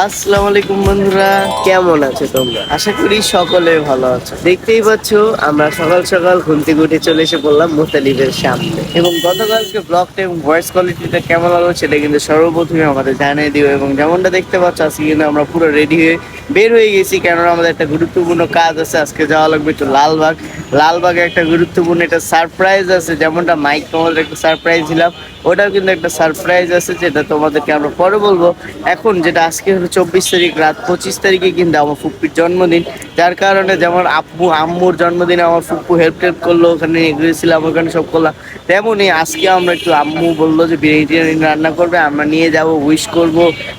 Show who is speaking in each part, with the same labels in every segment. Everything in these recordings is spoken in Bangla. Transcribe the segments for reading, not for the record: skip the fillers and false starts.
Speaker 1: আসসালামু আলাইকুম বন্ধুরা, কেমন আছো তোমরা? আশা করি সকলে ভালো আছো। দেখতেই পাচ্ছ আমরা সকাল সকাল ঘুম থেকে উঠে চলে এসে পড়লাম মুতালিবের সামনে, এবং গতকালকে ব্লগটা এবং ভয়েস কোয়ালিটিটা কেমন হলো সেটা কিন্তু সর্বপ্রথমে আমাদের জানিয়ে দিও। এবং যেমনটা দেখতে পাচ্ছ আজকে কিন্তু আমরা পুরো রেডি হয়ে বের হয়ে গেছি, কেননা আমাদের একটা গুরুত্বপূর্ণ কাজ আছে। আজকে যাওয়া লাগবে একটু লালবাগ। লালবাগে একটা গুরুত্বপূর্ণ একটা সারপ্রাইজ আছে, যেমনটা মাইক তোমাদের একটা সারপ্রাইজ দিলাম, ওটাও কিন্তু একটা সারপ্রাইজ আছে, যেটা তোমাদেরকে আমরা পরে বলবো। এখন যেটা আজকে হলো 24 তারিখ, রাত 25 তারিখে কিন্তু আমার ফুপ্পির জন্মদিন, যার কারণে যেমন আম্মুর জন্মদিনে আমার ফুপ্পু হেল্প করলো, ওখানে গিয়েছিলাম, ওখানে সব করলাম। তেমনই আজকে আমরা একটু, আম্মু বললো যে বিরিয়ানি টিরিয়ানি রান্না করবে, আমরা নিয়ে যাব, উইশ করব,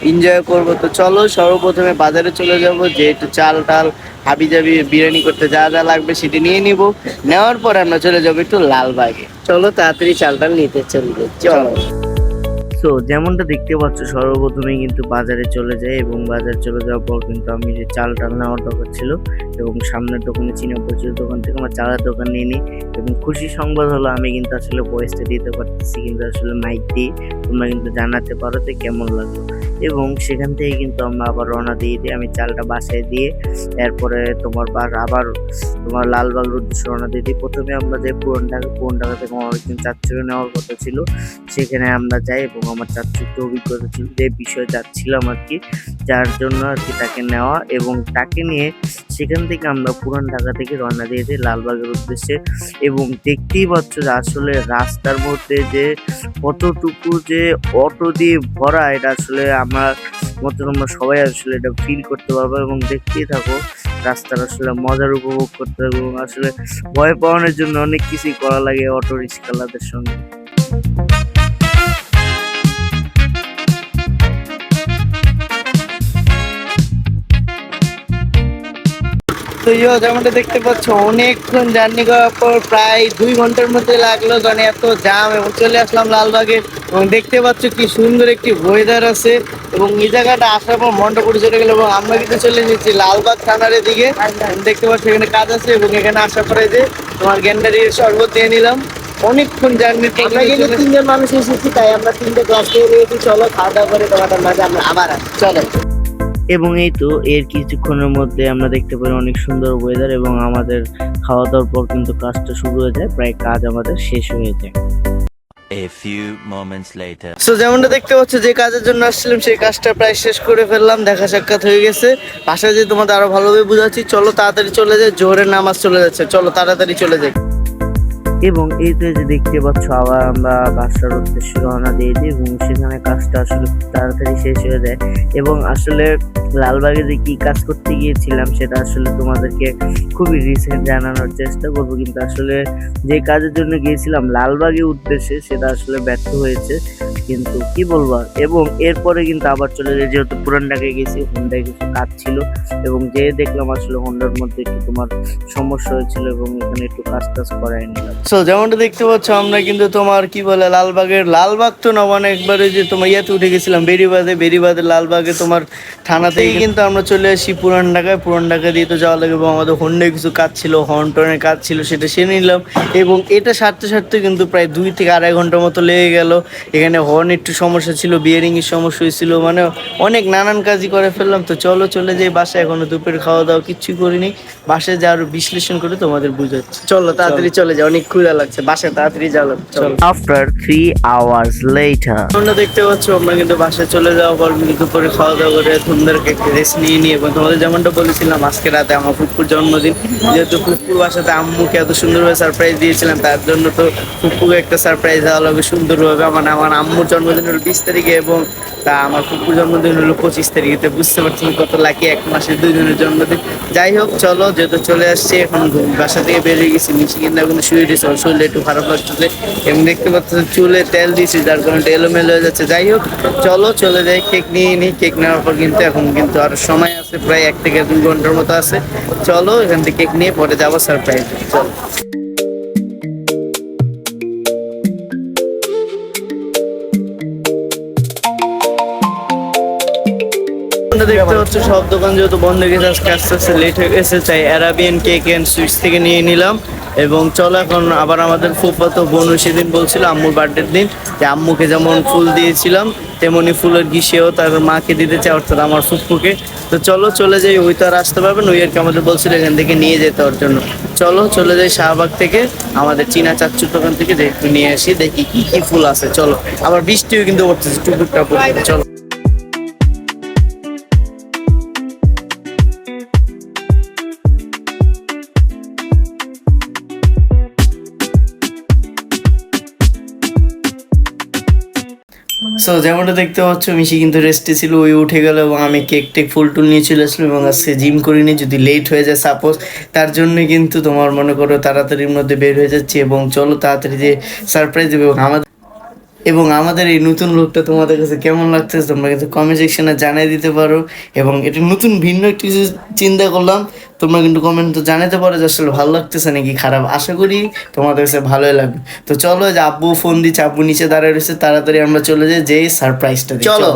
Speaker 1: এনজয় করব। তো চলো সর্বপ্রথমে বাজারে চলে যাব, যে একটু চাল টাল হাবি জাবি বিরিয়ানি করতে যা যা লাগবে সেটি নিয়ে নিব। নেওয়ার পর আমরা চলে যাবো একটু লালবাগে। চলো তাড়াতাড়ি চাল টাল নিতে চলবে, চলো। তো যেমনটা দেখতে পাচ্ছ সর্বপ্রথমে কিন্তু বাজারে চলে যায়, এবং বাজারে চলে যাওয়ার পর কিন্তু আমি যে চাল টাল নেওয়ার দরকার ছিল, এবং সামনের দোকানে চীনা পরিচিত দোকান থেকে আমার চালের দোকান নিয়ে নিই। এবং খুশি সংবাদ হলো আমি কিন্তু আসলে ভয়েসটা দিতে পারতেছি, কিন্তু আসলে মাইক দিয়ে তোমরা কিন্তু জানাতে পারো যে কেমন লাগলো। এবং সেখান থেকে কিন্তু আমরা আবার রওনা দিয়ে দিই, আমি চালটা বাসায় দিয়ে এরপরে আবার তোমার লালবাগের উদ্দেশ্যে রওনা দিয়ে দিই। প্রথমে আমরা যে পুরান ঢাকা থেকে আমার একদিন চাচ্চুকে নেওয়ার কথা ছিল, সেখানে আমরা যাই, এবং আমার চাচ্চু একটু অভিজ্ঞতা ছিল যে বিষয়ে যাচ্ছিলাম আর কি, যার জন্য আর কি তাকে নেওয়া। এবং তাকে নিয়ে সেখান থেকে আমরা পুরান ঢাকা থেকে রওনা দিয়ে দিই লালবাগের উদ্দেশ্যে। এবং দেখতেই পাচ্ছ যে আসলে রাস্তার মধ্যে যে কতটুকু যে অটো দিয়ে ভরা, এটা আসলে আমার মতন আমরা সবাই আসলে এটা ফিল করতে পারবো। এবং দেখতেই থাকো রাস্তার আসলে মজার উপভোগ করতে হবে, এবং আসলে ভয় পাওয়ানোর জন্য অনেক কিছুই করা লাগে অটো রিক্সাওয়ালাদের সঙ্গে। তো যেমনটা দেখতে পাচ্ছ অনেকক্ষণ জার্নি করার পর প্রায় 2 ঘন্টার মধ্যে লাগলো, কারণ এত জাম, এবং চলে আসলাম লালবাগে। এবং দেখতে পাচ্ছ কি সুন্দর একটি ওয়েদার আছে, এবং এই জায়গাটা আসার পর মনটা পড়ে চলে গেলো। এবং আমরা কিন্তু চলে এসেছি লালবাগ থানার দিকে, দেখতে পাচ্ছ এখানে কাজ আছে। এবং এখানে আসার পরে যে তোমার গ্যান্ডারির শরবত দিয়ে নিলাম। অনেকক্ষণ জার্নি, আমরা কিন্তু 3 জন মানুষ এসেছি, তাই আমরা 3টে গ্লাস দিয়ে নিয়েছি। চলো খাওয়া দাওয়া করে তোমাদের মাঝে আমরা আবার চলো। এবং এই তো এর কিছুক্ষণের মধ্যে আমরা দেখতে পাই অনেক সুন্দর ওয়েদার, এবং আমাদের খাওয়া দাওয়ার পর কিন্তু কাজটা শুরু হয়ে যায়, প্রায় কাজ আমাদের শেষ হয়ে যায়।
Speaker 2: A few moments later.
Speaker 1: So যেমনটা দেখতে পাচ্ছ যে কাজের জন্য আসছিলাম সেই কাজটা প্রায় শেষ করে ফেললাম, দেখা সাক্ষাৎ হয়ে গেছে। বাসায় যে তোমাদের আরো ভালোভাবে বুঝাচ্ছি, চলো তাড়াতাড়ি চলে যাই, জোহরের নামাজ চলে যাচ্ছে, চলো তাড়াতাড়ি চলে যাই। এবং এই তো যে দেখতে পাচ্ছ আবার আমরা বাসার উদ্দেশ্যে রওনা দিয়ে দিই, এবং সেখানে কাজটা আসলে খুব তাড়াতাড়ি শেষ হয়ে যায়। এবং আসলে লালবাগে যে কি কাজ করতে গিয়েছিলাম সেটা আসলে তোমাদেরকে খুবই রিসেন্ট জানানোর চেষ্টা করবো, কিন্তু আসলে যে কাজের জন্য গিয়েছিলাম লালবাগে উদ্দেশ্যে সেটা আসলে ব্যর্থ হয়েছে, কিন্তু কি বলবো। এবং এরপরে কিন্তু আবার চলে যায়, যেহেতু পুরান ঢাকায় গেছি, হোন্ডায় কিছু কাজ ছিল, এবং যে দেখলাম আসলে হোন্ডার মধ্যে একটু তোমার সমস্যা হয়েছিল, এবং এখানে একটু কাজ করাই নিলাম। সো যেমনটা দেখতে পাচ্ছ আমরা কিন্তু তোমার কি বলে লালবাগ তো না, মানে একবারে যে তোমার ইয়াতে উঠে গেছিলাম বেরিবাদে লালবাগে তোমার থানাতেই কিন্তু আমরা চলে আসি পুরান ঢাকা দিয়ে তো যাওয়া লাগে। এবং আমাদের হোন্ডায় কিছু কাজ ছিল, হর্ন টর্নের কাজ ছিল, সেটা সেরে নিলাম। এবং এটা সারতে কিন্তু প্রায় 2 থেকে 2.5 ঘন্টার মতো লেগে গেল। এখানে হর্ন একটু সমস্যা ছিল, বিয়ারিং এর সমস্যা হয়েছিল, মানে অনেক নানান কাজই করে ফেললাম। তো চলো চলে যাই বাসায়, এখনো দুপুরের খাওয়া দাওয়া কিচ্ছুই করিনি। বাসায় যা আরো বিশ্লেষণ করে তোমাদের বুঝাচ্ছি, চলো তাড়াতাড়ি চলে যাও, অনেক ক্ষুধা লাগছে, বাসায় তাড়াতাড়ি যাও। আফটার 3 hours later তোমরা দেখতে পাচ্ছ আমরা কিন্তু বাসায় চলে যাওয়ার পর দুপুরে খাওয়া দাওয়া করে সুন্দরকে একটু রেস্ট নিয়ে এবং তোমাদের যেমনটা বলেছিলাম আজকে রাতে আমার ফুপ্পুর জন্মদিন, যেহেতু ফুপ্পুর বাসাতে আম্মুকে এত সুন্দরভাবে সারপ্রাইজ দিয়েছিলাম, তার জন্য তো ফুপ্পুকে একটা সারপ্রাইজ দেওয়া লাগবে সুন্দরভাবে। আমার আম্মুর জন্মদিন হলো 20 তারিখে, এবং তা আমার ফুপ্পুর জন্মদিন হলো 25 তারিখে। বুঝতে পারছি কত লাকি, 1 মাসে 2 জনের জন্মদিন। যাই হোক চলো, যেহেতু চলে আসছে এখন বাসা থেকে বেরিয়ে গেছি, নিচে কিন্তু এখন শুয়ে দিয়েছে, শরীরে একটু খারাপ লাগতেছে, এবং দেখতে পাচ্ছি চুলে তেল দিয়েছি যার কারণে এলোমেলো হয়ে যাচ্ছে। যাই হোক চলো চলে যাই, কেক নিয়ে নিই। কেক নেওয়ার পর কিন্তু এখন কিন্তু আরো সময় আছে, প্রায় 1 থেকে 2 ঘন্টার মতো আছে। চলো এখান থেকে কেক নিয়ে পরে যাবো সারপ্রাইজ। চলো দেখতে হচ্ছে সব দোকান যেহেতু বন্ধ হয়ে গেছে, আজকে আস্তে আস্তে লেট হয়ে গেছে, তাই অ্যারাবিয়ান কেক এন্ড সুইটস থেকে নিয়ে নিলাম। এবং চলো এখন আবার আমাদের ফুফাতো বোন সেদিন বলছিল আম্মুর বার্থডের দিন যে আম্মুকে যেমন ফুল দিয়েছিলাম তেমনি ফুলের ঘি সেও তার মাকে দিতে চায়, অর্থাৎ আমার ফুফুকে। তো চলো চলে যাই, ওই তো আর আসতে পারবে না, ওই আর কি আমাদের বলছিল এখান থেকে নিয়ে যেতে ওর জন্য। চলো চলে যাই শাহবাগ থেকে আমাদের চীনা চাচ্চুর দোকান থেকে, যে একটু নিয়ে আসি, দেখি কি কি ফুল আছে। চলো, আবার বৃষ্টিও কিন্তু পড়তেছে টুকুর টাপুর। চলো। সো যেমনটা দেখতে পাচ্ছ, মিশি কিন্তু রেস্টে ছিল, ওই উঠে গেল এবং আমি কেক টেক ফুল টুল নিয়ে চলে আসলাম। এবং আজকে জিম করিনি, যদি লেট হয়ে যায় সাপোজ, তার জন্য কিন্তু তোমার মনে করো তাড়াতাড়ির মধ্যে বের হয়ে যাচ্ছি। এবং চলো তাড়াতাড়ি যে সারপ্রাইজ দেবে আমাদের এই নতুন লুকটা তোমাদের কাছে কেমন লাগতেছে তোমরা কিন্তু কমেন্ট সেকশনে জানিয়ে দিতে পারো। এবং এটা নতুন ভিন্ন একটা কিছু চিন্তা করলাম, তোমরা কিন্তু কমেন্ট তো জানাতে পারো যে আসলে ভালো লাগতেছে নাকি খারাপ। আশা করি তোমাদের কাছে ভালোই লাগবে। তো চলো, যে আব্বু ফোন দিচ্ছে, আব্বু নিচে দাঁড়ায় রয়েছে, তাড়াতাড়ি আমরা চলে যাই যে সারপ্রাইজটা দিই। চলো।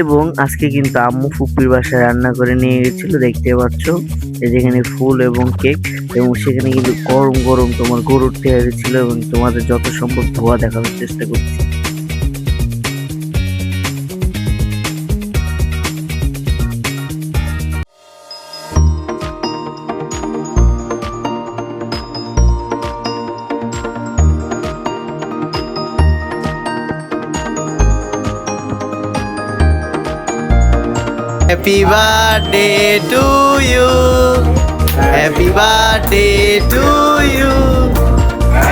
Speaker 1: এবং আজকে কিন্তু আম্মু ফুপির বাসায় রান্না করে নিয়ে গেছিল, দেখতে পাচ্ছ যেখানে ফুল এবং কেক, এবং সেখানে কিন্তু গরম গরম তোমার গরুর তেহারি ছিল, এবং তোমাদের যত সম্ভব ধোয়া দেখানোর চেষ্টা করছি। Happy birthday to you. Happy birthday to you.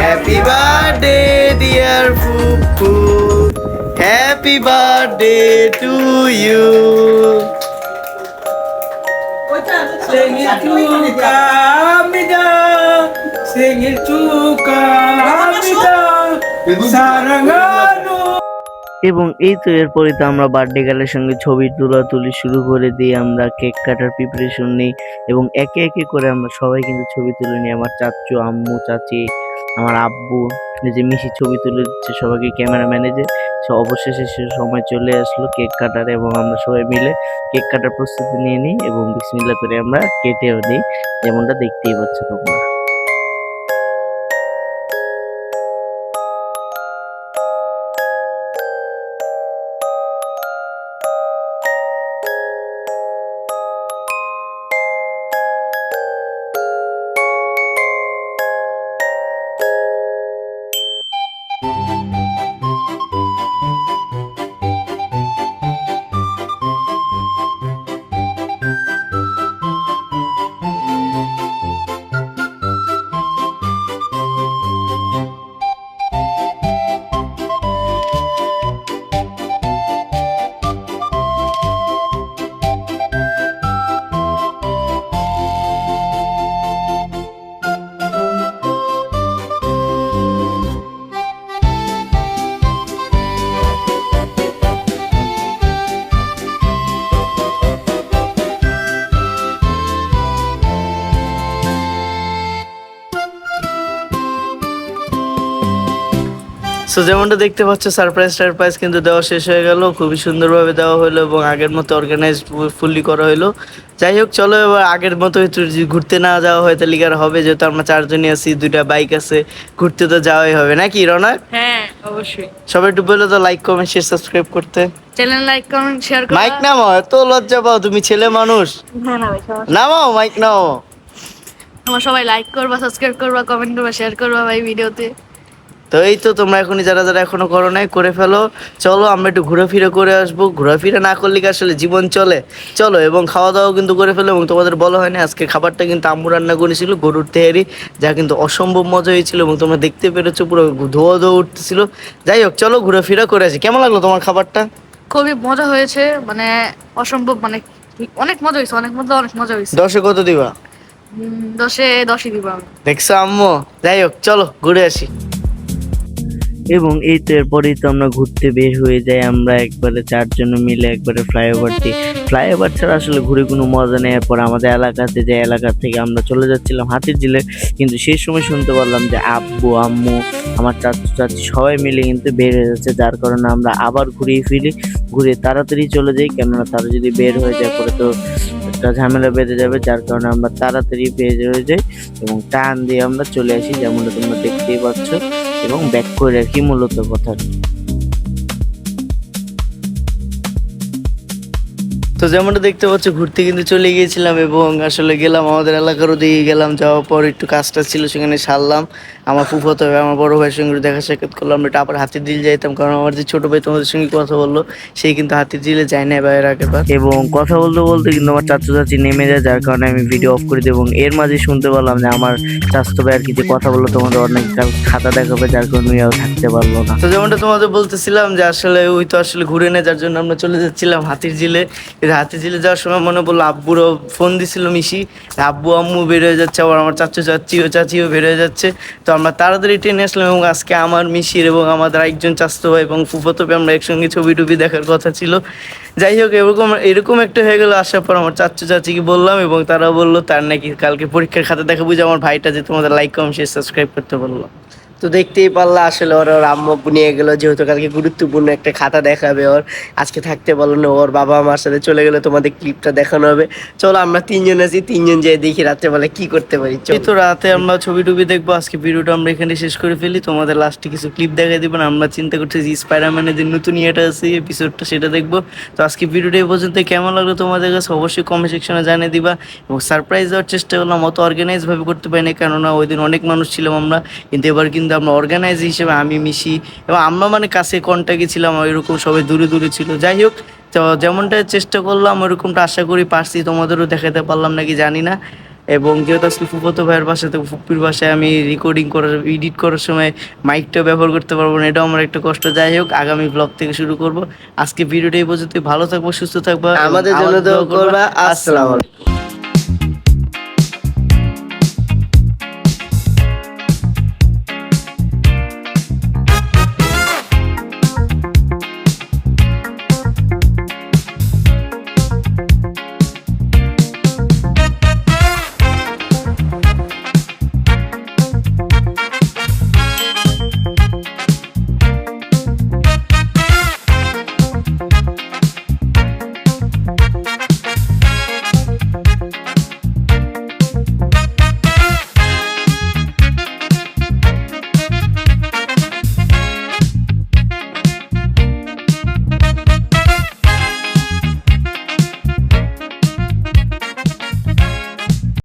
Speaker 1: Happy birthday dear Fufu. Happy birthday to you.
Speaker 3: Singil cuka hamida sarangano.
Speaker 1: এবং এই তো এরপরে তো আমরা বার্থডে গার্লের সঙ্গে ছবি তুলি শুরু করে দিই, আমরা কেক কাটার প্রিপারেশন নিই, এবং একে একে করে আমরা সবাই কিন্তু ছবি তুলে নিই। আমার চাচু, আম্মু, চাচি, আমার আব্বু, এই যে মিশি ছবি তুলে দিচ্ছে সবাইকে ক্যামেরাম্যানে যে। অবশেষে সে সময় চলে আসলো কেক কাটার, এবং আমরা সবাই মিলে কেক কাটার প্রস্তুতি নিয়ে নিই, এবং বিসমিল্লাহ করে আমরা কেটেও নিই, যেমনটা দেখতেই পাচ্ছ তোমরা। সো যেমনটা দেখতে পাচ্ছ, সারপ্রাইজ কিন্তু দেওয়া শেষ হয়ে গেল, খুবই সুন্দরভাবে দেওয়া হলো, এবং আগের মতো অর্গানাইজ ফুললি করা হলো। যাই হোক, চলো এবার আগের মতো যদি ঘুরতে না যাওয়া হয় তাহলে কি আর হবে, যেহেতু আমরা 4 জনই আছি, 2টা বাইক আছে, ঘুরতে তো যাওয়াই হবে নাকি রনক?
Speaker 4: হ্যাঁ অবশ্যই।
Speaker 1: সবাই একটু বলে তো লাইক কমেন্ট শেয়ার সাবস্ক্রাইব করতে।
Speaker 4: চ্যানেল লাইক কমেন্ট শেয়ার করো।
Speaker 1: মাইক নামাও, এত লজ্জা পাও তুমি, ছেলে মানুষ।
Speaker 4: হ্যাঁ না ভাই, সমস্যা
Speaker 1: নামাও, মাইক নামাও।
Speaker 4: তোমরা সবাই লাইক করবা, সাবস্ক্রাইব করবা, কমেন্ট করবা, শেয়ার করবা ভাই ভিডিওতে।
Speaker 1: তো এই তো তোমরা এখনই যারা যারা এখনো করো নাই করে ফেলো। চলো আমরা একটু ঘোরাফেরা করে আসবো, ঘোরাফেরা না করলে কি আসলে জীবন চলে? চলো, এবং খাওয়া দাওয়া কিন্তু করে ফেলো। এবং তোমাদের বলা হয়নি, আজকে খাবারটা কিন্তু আম্মু রান্না করেছিল, গরুর তেহারি, যা কিন্তু অসম্ভব মজা হয়েছিল, এবং তোমরা দেখতে পেরেছো পুরো ধোয়া ধোয়া উঠতেছিল। যাই হোক, চলো ঘোরাফেরা করে আসি। কেমন লাগলো তোমার খাবারটা?
Speaker 4: খুবই মজা হয়েছে, মানে অসম্ভব, মানে অনেক মজা হয়েছে, অনেক মজা হয়েছে।
Speaker 1: 10-এ কত দিবা?
Speaker 4: 10-10ই দিব আমি।
Speaker 1: দেখছো আম্মু? যাই হোক, চলো ঘুরে আসি। এবং এই তো এরপরেই তো আমরা ঘুরতে বের হয়ে যাই, আমরা একবারে 4 জন মিলে একবারে ফ্লাইওভার ছাড়া আসলে ঘুরে কোনো মজা নেই। এরপর আমাদের এলাকাতে, যে এলাকা থেকে আমরা চলে যাচ্ছিলাম হাতির ঝিলে, কিন্তু সেই সময় শুনতে পারলাম যে আব্বু, আম্মু, আমার চাচি সবাই মিলে কিন্তু বের হয়ে যাচ্ছে, যার কারণে আমরা আবার ঘুরে তাড়াতাড়ি চলে যাই, কেননা তারা যদি বের হয়ে যায় পরে তো একটা ঝামেলা বেঁধে যাবে, যার কারণে আমরা তাড়াতাড়ি বের হয়ে যাই এবং টান দিয়ে আমরা চলে আসি, যেমনটা তোমরা দেখতেই পাচ্ছ, এবং ব্যাক করে রাখি মূলত কথা। তো যেমনটা দেখতে পাচ্ছ ঘুরতে কিন্তু চলে গিয়েছিলাম এবং আসলে গেলাম আমাদের এলাকারও দিকে গেলাম, যাওয়ার পর একটু কাজটা ছিল সেখানে সারলাম। আমার ফুফাতো ভাই আমার বড় ভাইয়ের সঙ্গে দেখা সাক্ষাৎ করলাম, এটা আবার হাতিরঝিল যাইতাম কারণ আমার যে ছোট ভাই তোমাদের সঙ্গে কথা বললো সেই কিন্তু হাতিরঝিলে যায় না ভাইয়ের আগেবার। এবং কথা বলতে বলতে কিন্তু আমার চাচু চাচি নেমে যায়, যার কারণে আমি ভিডিও অফ করে দিই এবং এর মাঝে শুনতে পারলাম যে আমার চাচতো ভাই আর কি যে কথা বললো তোমাদের অনেক খাতা দেখাবে, যার কারণে আর থাকতে পারলো না। তো যেমনটা তোমাদের বলতেছিলাম যে আসলে ওই তো আসলে ঘুরে নিয়ে যার জন্য আমরা চলে যাচ্ছিলাম হাতিরঝিলে। হাতিরঝিলে যাওয়ার সময় মনে পড়লো আব্বুরও ফোন দিছিল মিশি, আব্বু আম্মু বের হয়ে যাচ্ছে, আবার আমার চাচু চাচিও বের হয়ে যাচ্ছে। তো আমরা তাড়াতাড়ি ট্রেনে আসলাম এবং আজকে আমার মিশির এবং আমাদের একজন চাচতো ভাই এবং ফুফাতো ভাই আমরা একসঙ্গে ছবি টবি দেখার কথা ছিল। যাই হোক এরকম একটা হয়ে গেলো। আসার পর আমার চাচু চাচিকে বললাম এবং তারা বললো তার নাকি কালকে পরীক্ষার খাতা দেখা বুঝে আমার ভাইটা যে তোমাদের লাইক কম শেয়ার সাবস্ক্রাইব করতে বললো।
Speaker 3: তো দেখতেই পারলা আসলে ওর আম্মু আব্বু নিয়ে গেলো, যেহেতু কালকে গুরুত্বপূর্ণ একটা খাতা দেখাবে ওর, আজকে থাকতে পারলো না, ওর বাবা আমার সাথে চলে গেলো, তোমাদের ক্লিপটা দেখানো হবে। চলো আমরা তিনজন আছি, তিনজন যেয়ে দেখি রাত্রেবেলা কি করতে পারি।
Speaker 1: এই তো রাতে আমরা ছবি টবি দেখবো। আজকে ভিডিওটা আমরা এখানে শেষ করে ফেলি, তোমাদের লাস্টে কিছু ক্লিপ দেখাই দিবেন। আমরা চিন্তা করছি যে স্পাইডারম্যানের যে নতুন ইয়েটা আছে এপিসোডটা সেটা দেখবো। তো আজকে ভিডিওটা এই পর্যন্ত কেমন লাগলো তোমাদের কাছে অবশ্যই কমেন্ট সেকশনে জানিয়ে দিবা এবং সারপ্রাইজ দেওয়ার চেষ্টা করলাম, অত অর্গানাইজ ভাবে করতে পারি না কেননা ওই দিন অনেক মানুষ ছিলাম আমরা, কিন্তু এবার কিন্তু আমরা অর্গানাইজ হিসেবে আমি মিশি এবং আমরা মানে কাছে কন্ট্যাক্টে ছিলাম, ওইরকম সবাই দূরে দূরে ছিল। যাই হোক, তো যেমনটা চেষ্টা করলাম ওইরকমটা আশা করি পারছি, তোমাদেরও দেখাতে পারলাম নাকি জানি না। এবং যেহেতু আজকে ফুফাতো ভাইয়ের বাসাতে ফুপির বাসায় আমি এডিট করার সময় মাইকটা ব্যবহার করতে পারবো না, এটাও আমার একটা কষ্ট। যাই হোক, আগামী ব্লগ থেকে শুরু করব। আজকে ভিডিওটা এই পর্যন্ত, ভালো থাকবো, সুস্থ থাকবো,
Speaker 3: আমাদের জন্য দোয়া করবা। আসসালামু আলাইকুম।